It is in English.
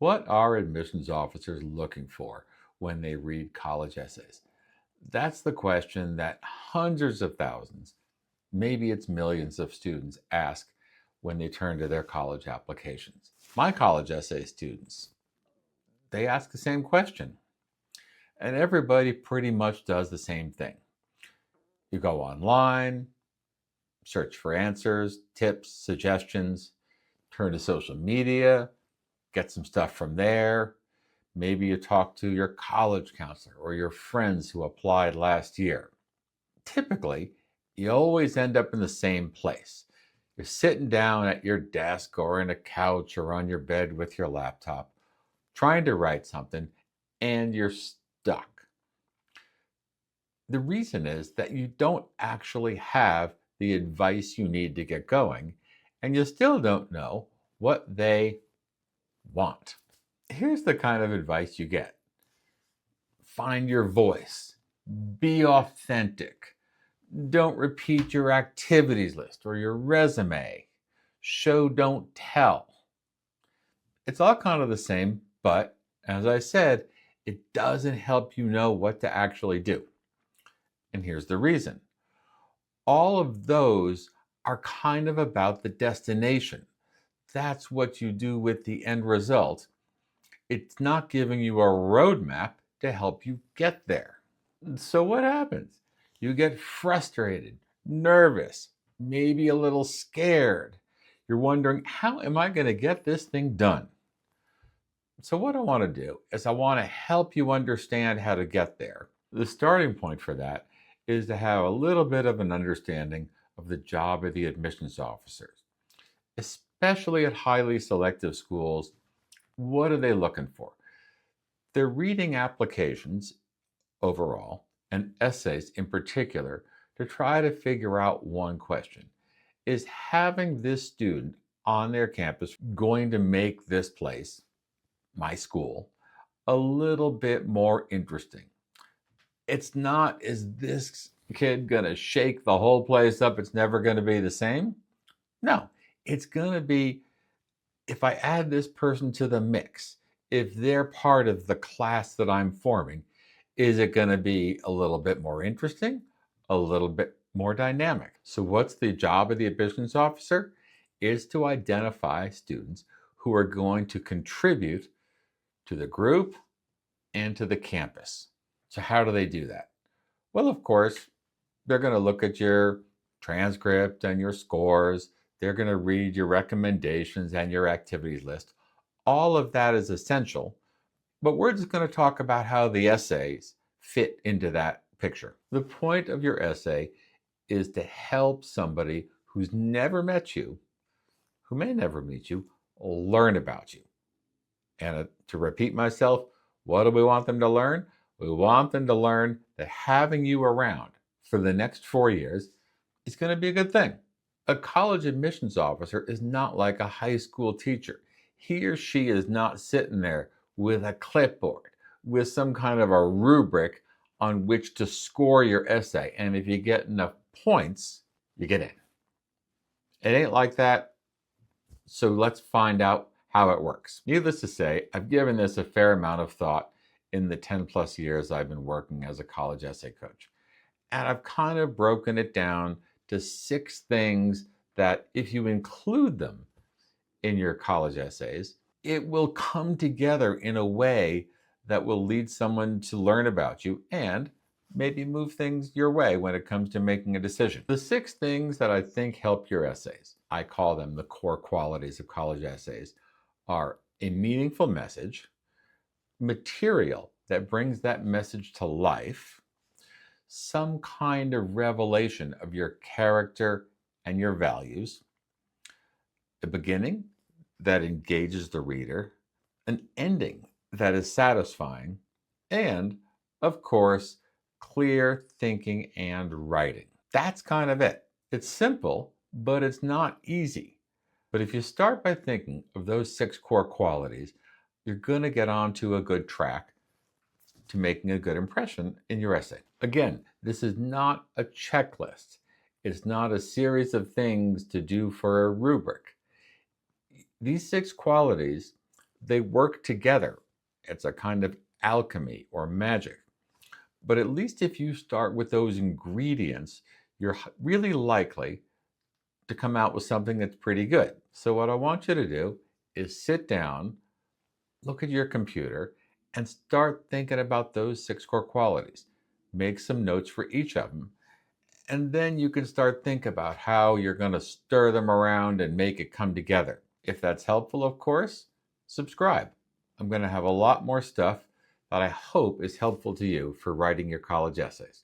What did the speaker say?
What are admissions officers looking for when they read college essays? That's the question that hundreds of thousands, maybe it's millions of students ask when they turn to their college applications. My college essay students, they ask the same question, and everybody pretty much does the same thing. You go online, search for answers, tips, suggestions, turn to social media, get some stuff from there. Maybe you talk to your college counselor or your friends who applied last year. Typically, you always end up in the same place. You're sitting down at your desk or in a couch or on your bed with your laptop, trying to write something, and you're stuck. The reason is that you don't actually have the advice you need to get going, and you still don't know what they want. Here's the kind of advice you get: find your voice, be authentic, don't repeat your activities list or your resume, show, don't tell. It's all kind of the same, but as I said, it doesn't help you know what to actually do. And here's the reason: all of those are kind of about the destination. That's what you do with the end result. It's not giving you a roadmap to help you get there. So what happens? You get frustrated, nervous, maybe a little scared. You're wondering, how am I going to get this thing done? So what I want to do is I want to help you understand how to get there. The starting point for that is to have a little bit of an understanding of the job of the admissions officers, especially at highly selective schools. What are they looking for? They're reading applications overall and essays in particular to try to figure out one question: is having this student on their campus going to make this place, my school, a little bit more interesting? It's not, is this kid going to shake the whole place up? It's never going to be the same. No, it's going to be, if I add this person to the mix, if they're part of the class that I'm forming, is it going to be a little bit more interesting, a little bit more dynamic? So what's the job of the admissions officer? Is to identify students who are going to contribute to the group and to the campus. So how do they do that? Well, of course, they're going to look at your transcript and your scores. They're going to read your recommendations and your activities list. All of that is essential, but we're just going to talk about how the essays fit into that picture. The point of your essay is to help somebody who's never met you, who may never meet you, learn about you. And to repeat myself, what do we want them to learn? We want them to learn that having you around for the next 4 years is going to be a good thing. A college admissions officer is not like a high school teacher. He or she is not sitting there with a clipboard, with some kind of a rubric on which to score your essay. And if you get enough points, you get in. It ain't like that. So let's find out how it works. Needless to say, I've given this a fair amount of thought in the 10 plus years I've been working as a college essay coach. And I've kind of broken it down to 6 things that, if you include them in your college essays, it will come together in a way that will lead someone to learn about you and maybe move things your way when it comes to making a decision. The 6 things that I think help your essays, I call them the core qualities of college essays, are a meaningful message, material that brings that message to life, some kind of revelation of your character and your values, a beginning that engages the reader, an ending that is satisfying, and, of course, clear thinking and writing. That's kind of it. It's simple, but it's not easy. But if you start by thinking of those 6 core qualities, you're going to get onto a good track to making a good impression in your essay. Again, this is not a checklist. It's not a series of things to do for a rubric. These 6 qualities They work together. It's a kind of alchemy or magic. But at least if you start with those ingredients, you're really likely to come out with something that's pretty good. So, what I want you to do is sit down, look at your computer, and start thinking about those six core qualities. Make some notes for each of them. And then you can start think about how you're going to stir them around and make it come together. If that's helpful, of course, subscribe. I'm going to have a lot more stuff that I hope is helpful to you for writing your college essays.